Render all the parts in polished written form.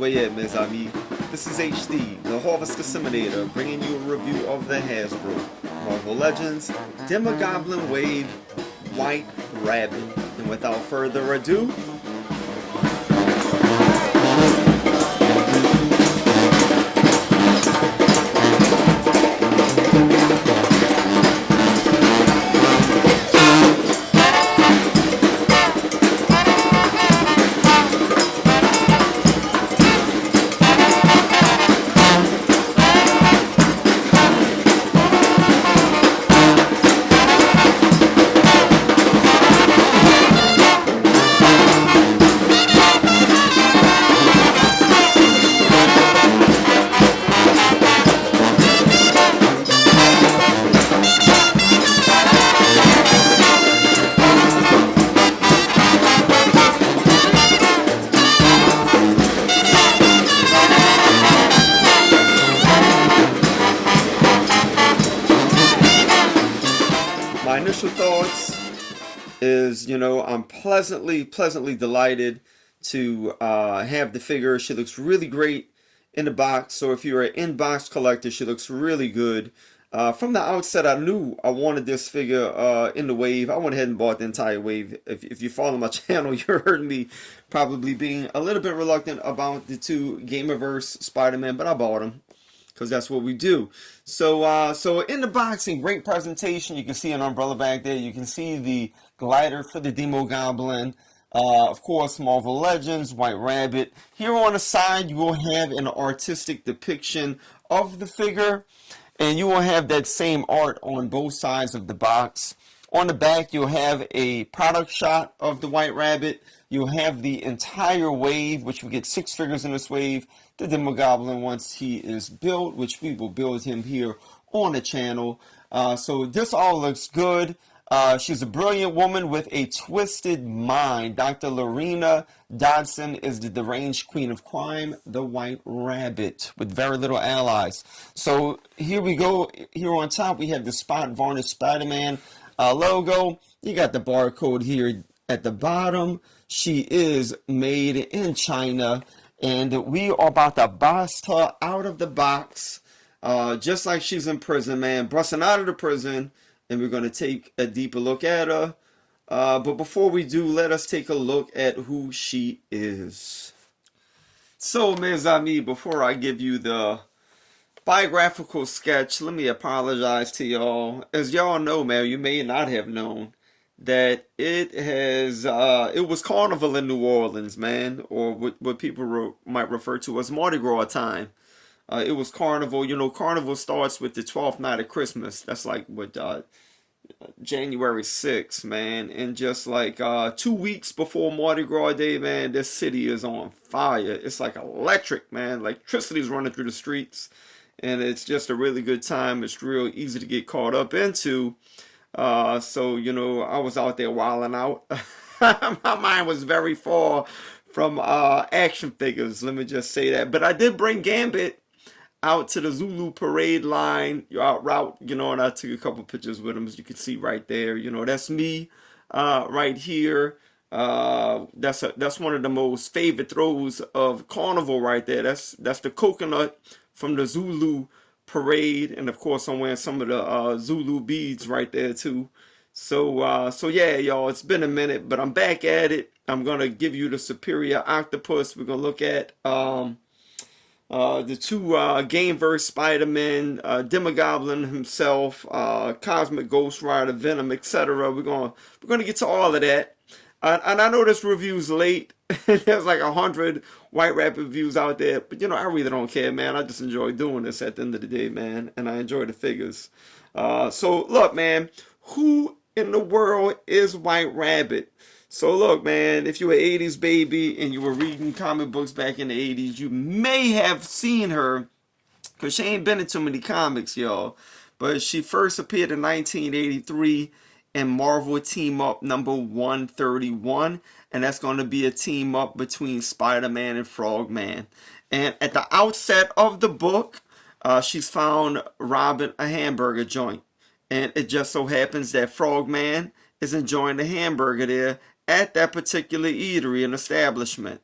But yeah, mes amis, this is HD, the Harvest Desseminator, bringing you a review of the Hasbro Marvel Legends Demogoblin Wave White Rabbit. And without further ado, my initial thoughts is, I'm pleasantly delighted to have the figure. She looks really great in the box. So if you're an in-box collector, she looks really good. From the outset, I knew I wanted this figure in the wave. I went ahead and bought the entire wave. If you follow my channel, you heard me probably being a little bit reluctant about the two Gamerverse Spider-Man, but I bought them because that's what we do. So in the boxing, great presentation. You can see an umbrella back there. You can see the glider for the Demogoblin. Of course, Marvel Legends, White Rabbit. Here on the side, you will have an artistic depiction of the figure, and you will have that same art on both sides of the box. On the back, you'll have a product shot of the White Rabbit. You'll have the entire wave, which we get 6 figures in this wave. The Demogoblin once he is built, which we will build him here on the channel. So this all looks good. She's a brilliant woman with a twisted mind. Dr. Lorena Dodson is the deranged queen of crime, the White Rabbit, with very little allies. So here we go. Here on top, we have the spot varnished Spiderman logo. You got the barcode here at the bottom. She is made in China, and we are about to bust her out of the box, just like she's in prison, man. Busting out of the prison, and we're going to take a deeper look at her. But before we do, let us take a look at who she is. So, mes amis, before I give you the biographical sketch, let me apologize to y'all. As y'all know, man, you may not have known that it was Carnival in New Orleans, man, or what people might refer to as Mardi Gras time. It was Carnival. Carnival starts with the 12th night of Christmas. That's like what January 6th, man. And just like 2 weeks before Mardi Gras Day, man, this city is on fire. It's like electric, man. Electricity is running through the streets, and it's just a really good time. It's real easy to get caught up into. So I was out there wilding out. My mind was very far from action figures, let me just say that. But I did bring Gambit out to the Zulu parade line route, and I took a couple pictures with him, as you can see right there. That's me right here. That's one of the most favorite throws of Carnival right there. That's the coconut from the Zulu parade, and of course I'm wearing some of the Zulu beads right there too. So yeah, y'all, it's been a minute, but I'm back at it. I'm gonna give you the Superior Octopus. We're gonna look at the two Gameverse Spider-Man, Demogoblin himself, Cosmic Ghost Rider, Venom, etc. We're gonna get to all of that. And I know this review's late. There's like 100 White Rabbit reviews out there, but I really don't care, man. I just enjoy doing this at the end of the day, man, and I enjoy the figures. So look, man, who in the world is White Rabbit? So look, man, if you were an 80s baby and you were reading comic books back in the 80s, you may have seen her, because she ain't been in too many comics, y'all. But she first appeared in 1983 in Marvel Team Up number 131, and that's going to be a team up between Spider-Man and Frogman. And at the outset of the book, she's found robbing a hamburger joint, and it just so happens that Frogman is enjoying the hamburger there at that particular eatery and establishment.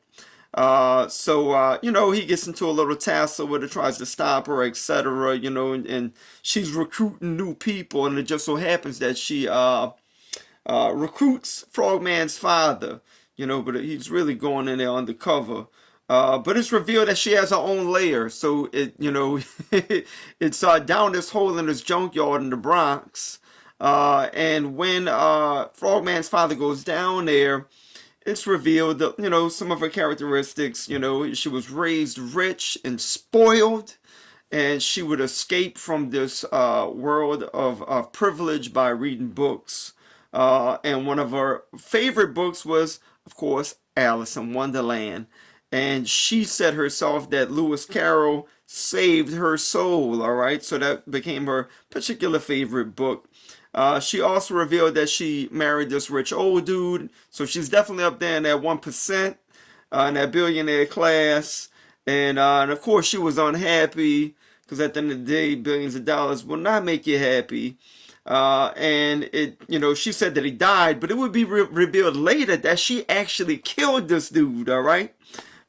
You know, he gets into a little tussle with her, tries to stop her, etc. You know, and she's recruiting new people, and it just so happens that she recruits Frogman's father, you know, but he's really going in there undercover. But it's revealed that she has her own lair, so it, you know, it's down this hole in this junkyard in the Bronx. And when Frogman's father goes down there, it's revealed that, you know, some of her characteristics. You know, she was raised rich and spoiled, and she would escape from this world of privilege by reading books. And one of her favorite books was, of course, Alice in Wonderland. And she said herself that Lewis Carroll saved her soul, all right? So that became her particular favorite book. She also revealed that she married this rich old dude, so she's definitely up there in that 1%, in that billionaire class. And of course, she was unhappy because at the end of the day, billions of dollars will not make you happy. And it, you know, she said that he died, but it would be revealed later that she actually killed this dude, all right?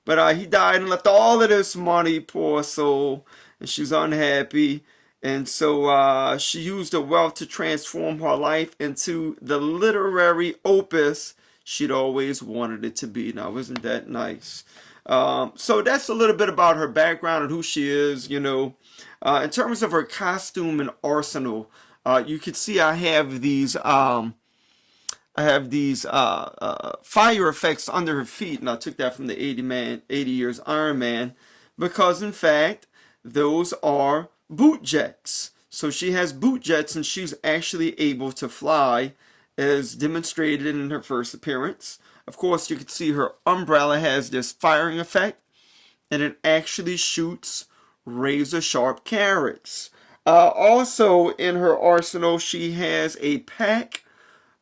But he died and left all of this money, poor soul, and she's unhappy. And so she used the wealth to transform her life into the literary opus she'd always wanted it to be. Now, isn't that nice? So that's a little bit about her background and who she is, you know. In terms of her costume and arsenal, you can see I have these fire effects under her feet, and I took that from the 80 Years Iron Man, because in fact those are boot jets. So she has boot jets, and she's actually able to fly, as demonstrated in her first appearance. Of course, you can see her umbrella has this firing effect, and it actually shoots razor sharp carrots. Also in her arsenal, she has a pack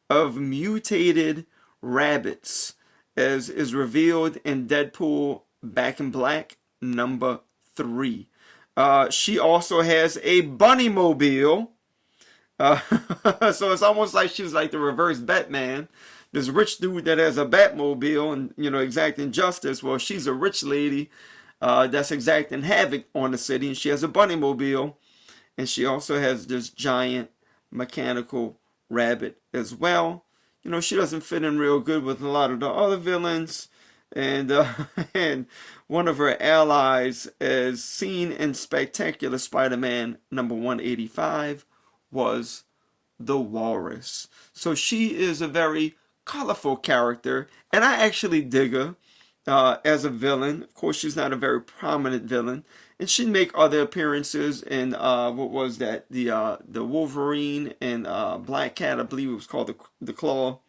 of mutated rabbits, as is revealed in Deadpool Back in Black #3. She also has a bunny mobile. So it's almost like she's like the reverse Batman. This rich dude that has a Batmobile and, you know, exacting justice. Well, she's a rich lady that's exacting havoc on the city, and she has a bunny mobile. And she also has this giant mechanical rabbit as well. You know, she doesn't fit in real good with a lot of the other villains. And and one of her allies, as seen in Spectacular Spider-Man #185, was the Walrus. So she is a very colorful character, and I actually dig her as a villain. Of course, she's not a very prominent villain, and she'd make other appearances in what was that, the Wolverine and Black Cat, I believe it was called the Claw.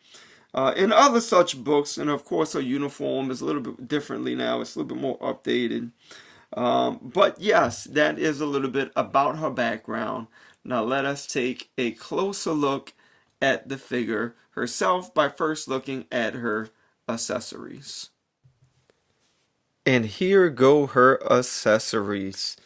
In other such books, and of course her uniform is a little bit differently now. It's a little bit more updated. But yes, that is a little bit about her background. Now let us take a closer look at the figure herself by first looking at her accessories. And here go her accessories.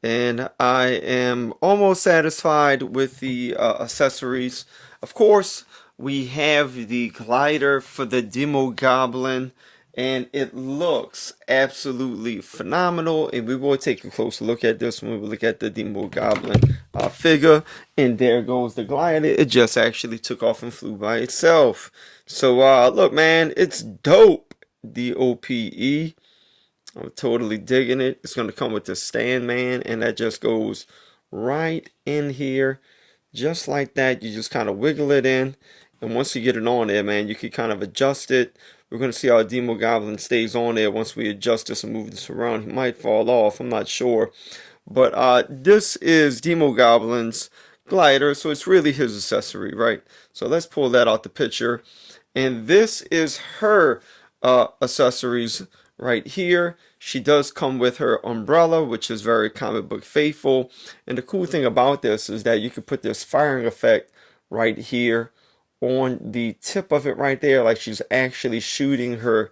And I am almost satisfied with the accessories. Of course, we have the glider for the Demogoblin, and it looks absolutely phenomenal. And we will take a closer look at this when we look at the Demogoblin figure. And there goes the glider. It just actually took off and flew by itself. So look, man, it's dope. DOPE. I'm totally digging it. It's going to come with the stand, man, and that just goes right in here, just like that. You just kind of wiggle it in, and once you get it on there, man, you can kind of adjust it. We're going to see how Demogoblin stays on there once we adjust this and move this around. He might fall off, I'm not sure. But this is Demogoblin's glider, so it's really his accessory, right? So let's pull that out the picture. And this is her accessories right here. She does come with her umbrella, which is very comic book faithful. And the cool thing about this is that you can put this firing effect right here on the tip of it right there, like she's actually shooting her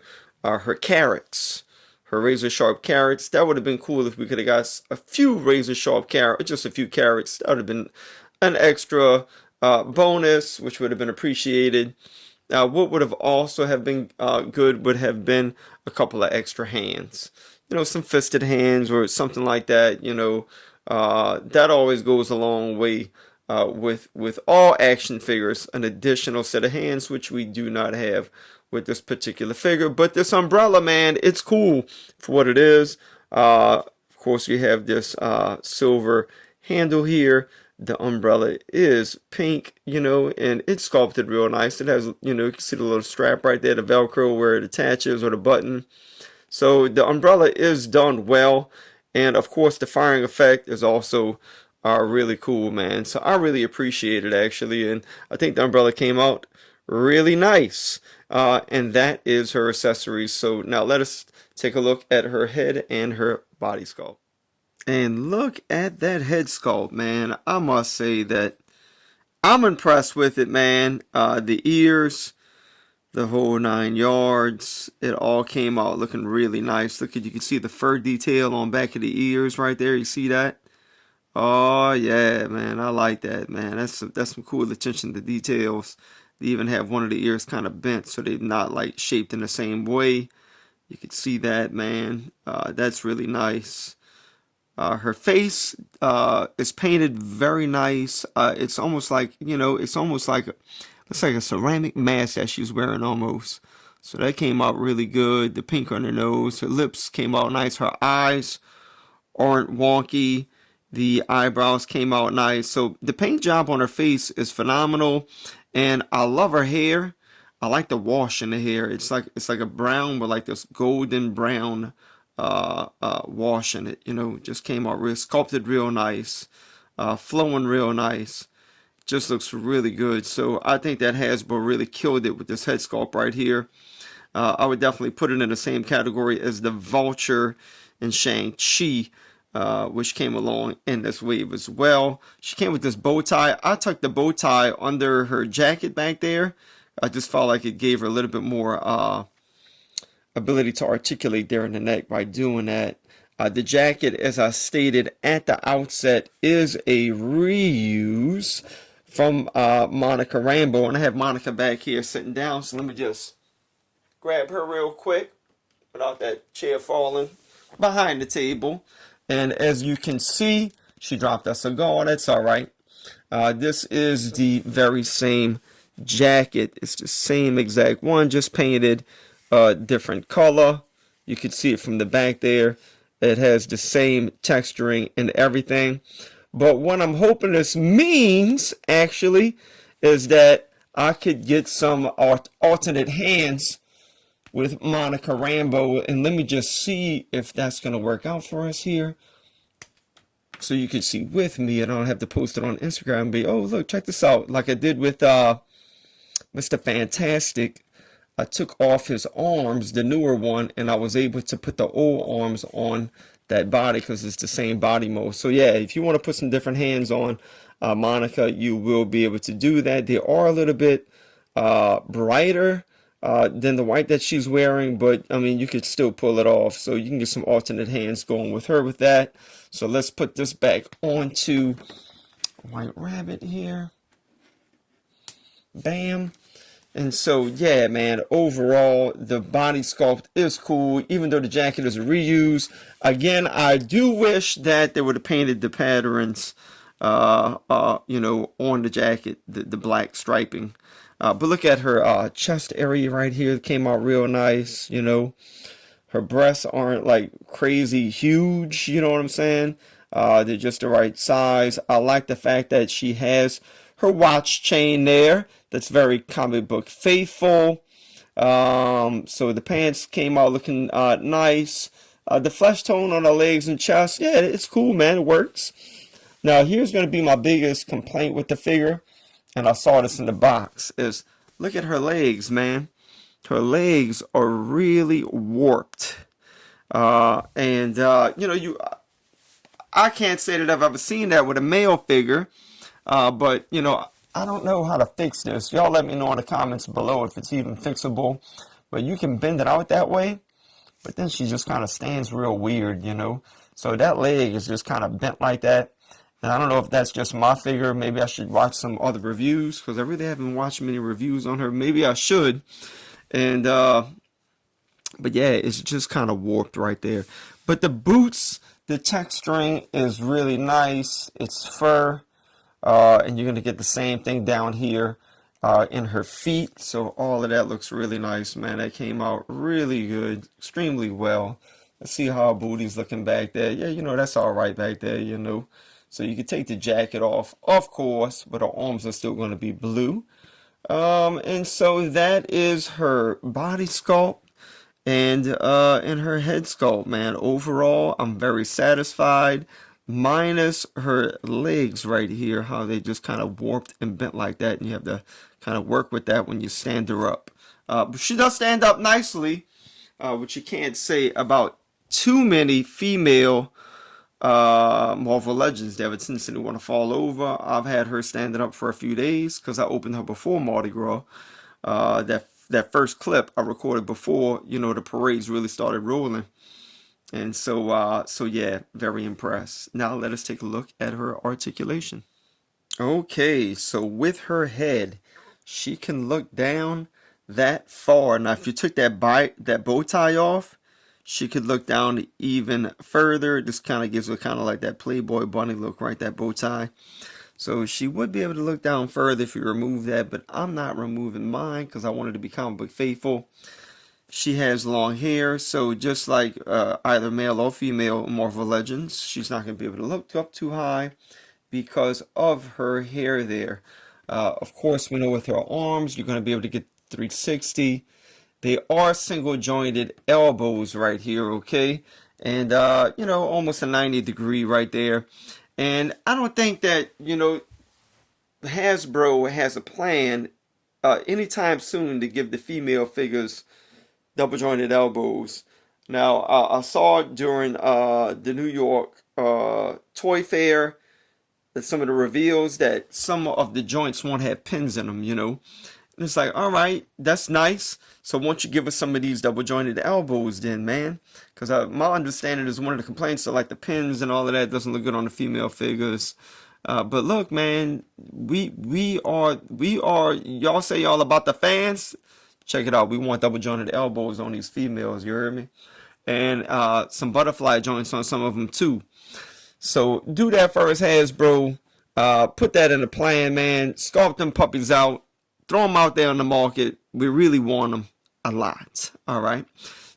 carrots, her razor sharp carrots. That would have been cool if we could have got a few razor sharp carrots, just a few carrots. That would have been an extra bonus, which would have been appreciated. What would have also have been good would have been a couple of extra hands. You know, some fisted hands or something like that. You know, that always goes a long way with all action figures. An additional set of hands, which we do not have with this particular figure. But this umbrella, man, it's cool for what it is. Of course, you have this silver handle here. The umbrella is pink, you know, and it's sculpted real nice. It has, you know, you can see the little strap right there, the Velcro where it attaches, or the button. So the umbrella is done well. And of course, the firing effect is also really cool, man. So I really appreciate it, actually. And I think the umbrella came out really nice. And that is her accessories. So now let us take a look at her head and her body sculpt. And look at that head sculpt, man. I must say that I'm impressed with it, man. The ears, the whole 9 yards, it all came out looking really nice. Look at, you can see the fur detail on back of the ears right there. You see that? Oh yeah, man. I like that, man. That's some cool attention to details. They even have one of the ears kind of bent so they're not like shaped in the same way. You can see that, man. That's really nice. Her face is painted very nice. It's almost like, you know, it's almost like looks like a ceramic mask that she's wearing almost. So that came out really good. The pink on her nose, her lips came out nice. Her eyes aren't wonky. The eyebrows came out nice. So the paint job on her face is phenomenal, and I love her hair. I like the wash in the hair. It's like a brown with like this golden brown wash in it. You know, just came out real sculpted, real nice, flowing real nice. Just looks really good. So I think that Hasbro really killed it with this head sculpt right here. I would definitely put it in the same category as the Vulture and Shang-Chi, which came along in this wave as well. She came with this bow tie. I tucked the bow tie under her jacket back there. I just felt like it gave her a little bit more ability to articulate there in the neck by doing that. The jacket, as I stated at the outset, is a reuse from Monica Rambeau. And I have Monica back here sitting down, so let me just grab her real quick without that chair falling behind the table. And as you can see, she dropped a cigar. That's all right. This is the very same jacket. It's the same exact one, just painted different color. You can see it from the back there. It has the same texturing and everything. But what I'm hoping this means, actually, is that I could get some alternate hands with Monica Rambeau. And let me just see if that's going to work out for us here. So you can see with me. I don't have to post it on Instagram and be, oh, look, check this out. Like I did with Mr. Fantastic. I took off his arms, the newer one, and I was able to put the old arms on that body because it's the same body mode. So yeah, if you want to put some different hands on Monica, you will be able to do that. They are a little bit brighter than the white that she's wearing, but I mean, you could still pull it off. So you can get some alternate hands going with her with that. So let's put this back onto White Rabbit here. Bam. And so, yeah, man, overall, the body sculpt is cool, even though the jacket is a reuse. Again, I do wish that they would have painted the patterns, you know, on the jacket, the black striping. But look at her chest area right here. It came out real nice, you know. Her breasts aren't, like, crazy huge, you know what I'm saying? They're just the right size. I like the fact that she has her watch chain there. That's very comic book faithful. So the pants came out looking nice. The flesh tone on her legs and chest, yeah, it's cool, man. It works. Now, here's going to be my biggest complaint with the figure, and I saw this in the box, is look at her legs, man. Her legs are really warped. You know, I can't say that I've ever seen that with a male figure, but, you know, I don't know how to fix this. Y'all let me know in the comments below if it's even fixable. But you can bend it out that way. But then she just kind of stands real weird, you know. So that leg is just kind of bent like that. And I don't know if that's just my figure. Maybe I should watch some other reviews because I really haven't watched many reviews on her. Maybe I should. And but yeah, it's just kind of warped right there. But the boots, the texturing is really nice. It's fur, and you're gonna get the same thing down here in her feet. So all of that looks really nice, man. That came out really good, extremely well. Let's see how her booty's looking back there. Yeah, you know, that's all right back there, you know. So you can take the jacket off, of course, but her arms are still going to be blue. And so that is her body sculpt and her head sculpt, man. Overall, I'm very satisfied, minus her legs right here, how they just kind of warped and bent like that, and you have to kind of work with that when you stand her up. But she does stand up nicely, which you can't say about too many female Marvel Legends. They have a tendency to want to fall over. I've had her standing up for a few days because I opened her before Mardi Gras. That first clip I recorded before, you know, the parades really started rolling. And so yeah, very impressed. Now let us take a look at her articulation. Okay, so with her head, she can look down that far. Now, if you took that bow tie off, she could look down even further. This kind of gives her kind of like that Playboy bunny look, right? That bow tie. So she would be able to look down further if you remove that, but I'm not removing mine because I wanted to be comic book faithful. She has long hair, so just like either male or female Marvel Legends, she's not going to be able to look up too high because of her hair there. Of course, we know with her arms, you're going to be able to get 360. They are single jointed elbows right here, okay? And, you know, almost a 90-degree right there. And I don't think that, you know, Hasbro has a plan anytime soon to give the female figures double jointed elbows. Now, I saw during the New York Toy Fair that some of the reveals that some of the joints won't have pins in them, you know. And it's like, all right, that's nice. So won't you give us some of these double jointed elbows then, man? Because my understanding is one of the complaints are like the pins and all of that doesn't look good on the female figures. But look, man, we are y'all say y'all about the fans. Check it out. We want double jointed elbows on these females. You heard me? And some butterfly joints on some of them too. So do that for us, Hasbro. Put that in the plan, man. Sculpt them puppies out. Throw them out there on the market. We really want them a lot. All right.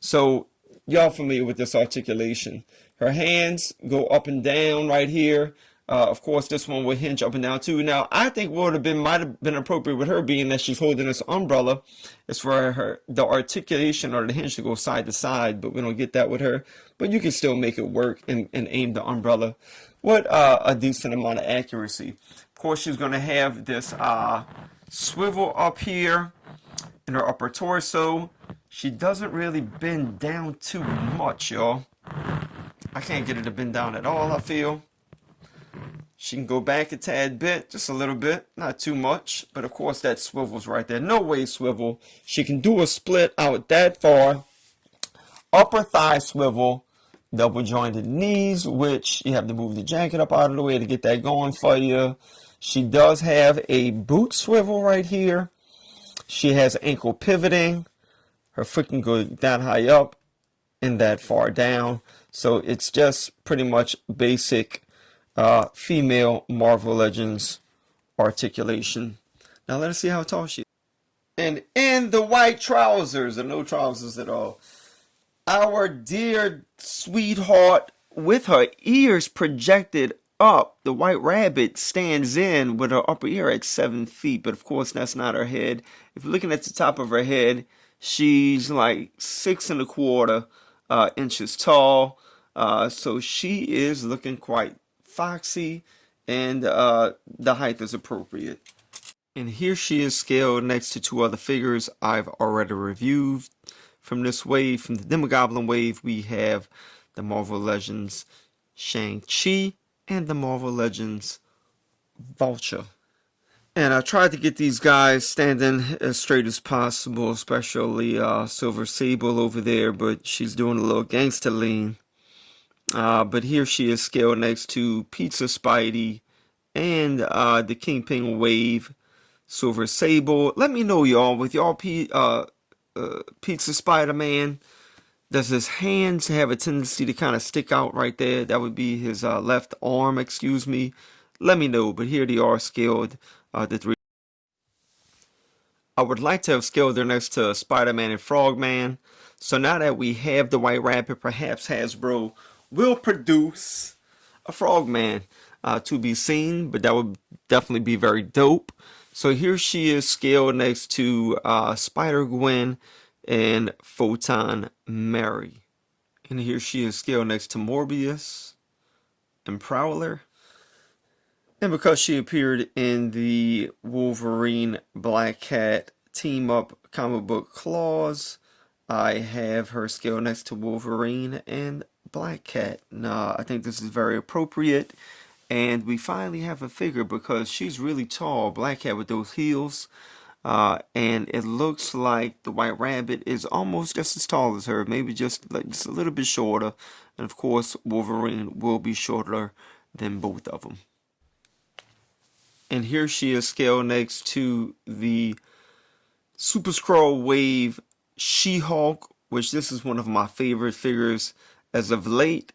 So y'all familiar with this articulation. Her hands go up and down right here. Of course, this one will hinge up and down too. Now, I think what might have been appropriate with her being that she's holding this umbrella is for the articulation or the hinge to go side to side, but we don't get that with her. But you can still make it work and aim the umbrella with a decent amount of accuracy. Of course, she's going to have this swivel up here in her upper torso. She doesn't really bend down too much, y'all. I can't get her to bend down at all, I feel. She can go back a tad bit, just a little bit, not too much. But of course that swivel's right there. No way swivel. She can do a split out that far. Upper thigh swivel, double jointed knees, which you have to move the jacket up out of the way to get that going for you. She does have a boot swivel right here. She has ankle pivoting. Her foot can go that high up and that far down. So it's just pretty much basic female Marvel Legends articulation. Now let us see how tall she is. And in the white trousers, or no trousers at all, our dear sweetheart with her ears projected up. The white rabbit stands in with her upper ear at 7 feet, but of course that's not her head. If you're looking at the top of her head, she's like 6¼ inches tall. So she is looking quite foxy, and the height is appropriate. And here she is scaled next to 2 other figures I've already reviewed from this wave. From the Demogoblin Wave, we have the Marvel Legends Shang-Chi and the Marvel Legends Vulture. And I tried to get these guys standing as straight as possible, especially Silver Sable over there, but she's doing a little gangster lean. But here she is scaled next to Pizza Spidey and the Kingpin Wave Silver Sable. Let me know, y'all, with y'all Pizza Spider-Man, does his hands have a tendency to kind of stick out right there? That would be his left arm, excuse me. Let me know, but here they are scaled, the three. I would like to have scaled her next to Spider-Man and Frogman. So now that we have the White Rabbit, perhaps Hasbro will produce a Frogman, to be seen, but that would definitely be very dope. So here she is scaled next to Spider-Gwen and Photon Mary. And here she is scaled next to Morbius and Prowler. And because she appeared in the Wolverine Black Cat team up comic book clause, I have her scaled next to Wolverine and Black Cat. Now, I think this is very appropriate. And we finally have a figure because she's really tall, Black Cat with those heels. And it looks like the White Rabbit is almost just as tall as her, maybe just a little bit shorter. And of course, Wolverine will be shorter than both of them. And here she is scaled next to the Super Skrull Wave She-Hulk, which this is one of my favorite figures as of late.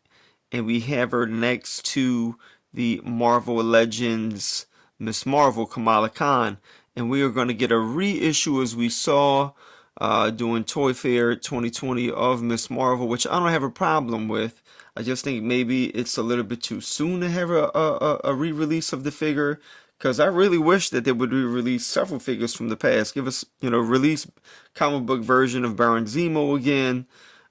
And we have her next to the Marvel Legends Miss Marvel Kamala Khan. And we are going to get a reissue, as we saw during Toy Fair 2020, of Miss Marvel, which I don't have a problem with. I just think maybe it's a little bit too soon to have a re-release of the figure, because I really wish that they would re-release several figures from the past. Give us, release comic book version of Baron Zemo again,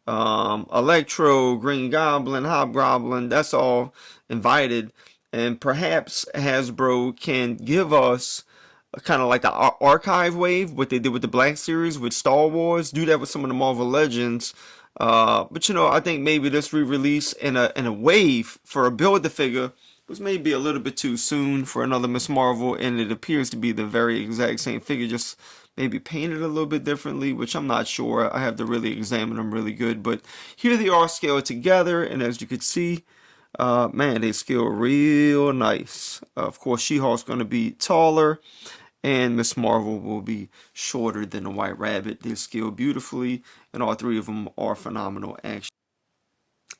Electro, Green Goblin, Hobgoblin. That's all invited. And perhaps Hasbro can give us kind of like the archive wave, what they did with the Black Series with Star Wars. Do that with some of the Marvel Legends. But I think maybe this re-release in a wave for a Build-A-Figure was maybe a little bit too soon for another Miss Marvel, and it appears to be the very exact same figure, just maybe painted a little bit differently, which I'm not sure. I have to really examine them really good. But here they are scaled together, and as you can see, man, they scale real nice. Of course, She-Hulk's going to be taller, and Miss Marvel will be shorter than the White Rabbit. They're scaled beautifully, and all three of them are phenomenal action.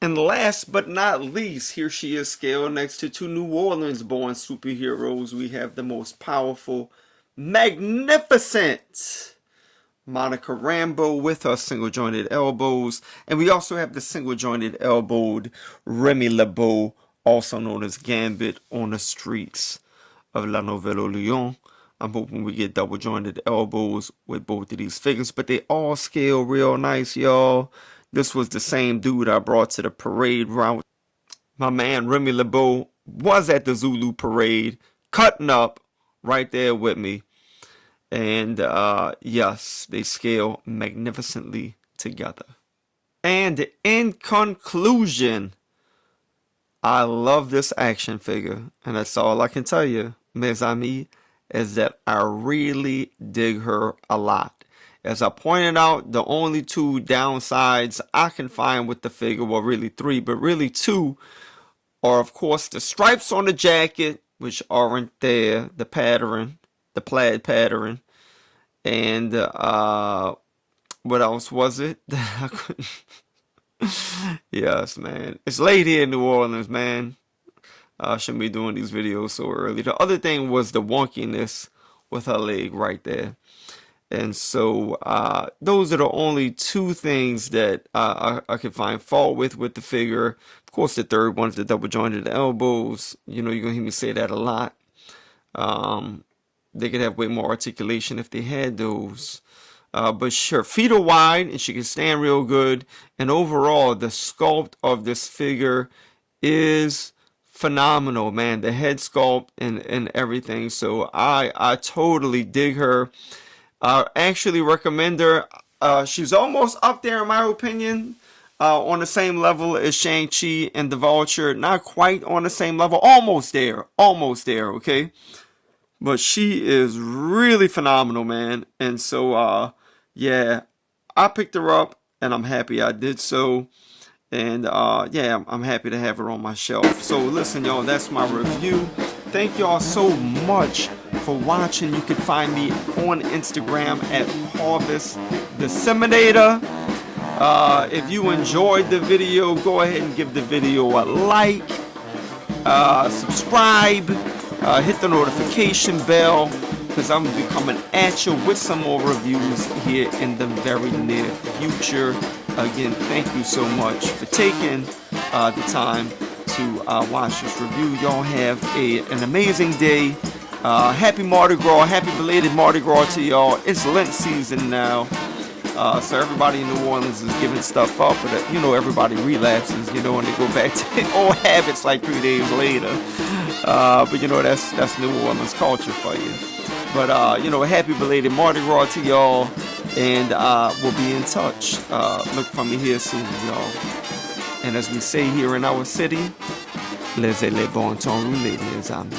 And last but not least, here she is scaled next to two New Orleans born superheroes. We have the most powerful, magnificent Monica Rambeau with her single jointed elbows. And we also have the single jointed elbowed Remy LeBeau, also known as Gambit, on the streets of La Nouvelle Orleans. I'm hoping we get double jointed elbows with both of these figures, but they all scale real nice, y'all. This was the same dude I brought to the parade route. My man Remy LeBeau was at the Zulu parade, cutting up right there with me. And yes, they scale magnificently together. And in conclusion, I love this action figure. And that's all I can tell you, mes amis, is that I really dig her a lot. As I pointed out, the only two downsides I can find with the figure, well, really three, but really two, are of course the stripes on the jacket, which aren't there, the pattern, the plaid pattern, and what else was it? Yes, man, it's late here in New Orleans, man. I shouldn't be doing these videos so early. The other thing was the wonkiness with her leg right there. And so those are the only two things that I could find fault with the figure. Of course, the third one is the double jointed elbows. You're going to hear me say that a lot. They could have way more articulation if they had those. But her feet are wide and she can stand real good. And overall, the sculpt of this figure is phenomenal, man. The head sculpt and everything. So I totally dig her. I actually recommend her. She's almost up there, in my opinion, on the same level as Shang-Chi and the Vulture. Not quite on the same level. Almost there, okay? But she is really phenomenal, man. And so, yeah, I picked her up, and I'm happy I did so. And, yeah, I'm happy to have her on my shelf. So, listen, y'all, that's my review. Thank y'all so much for watching. You can find me on Instagram at Harvest Desseminator. If you enjoyed the video, go ahead and give the video a like, subscribe, hit the notification bell, because I'm be coming at you with some more reviews here in the very near future. Again, thank you so much for taking the time to watch this review. Y'all have an amazing day. Happy Mardi Gras, happy belated Mardi Gras to y'all. It's Lent season now. So everybody in New Orleans is giving stuff up, but you know, everybody relapses, you know, and they go back to their old habits like 3 days later. But you know, that's New Orleans culture for you. But you know, happy belated Mardi Gras to y'all, and we'll be in touch. Look for me here soon, y'all. And as we say here in our city, laissez les bon temps rouler, les amis.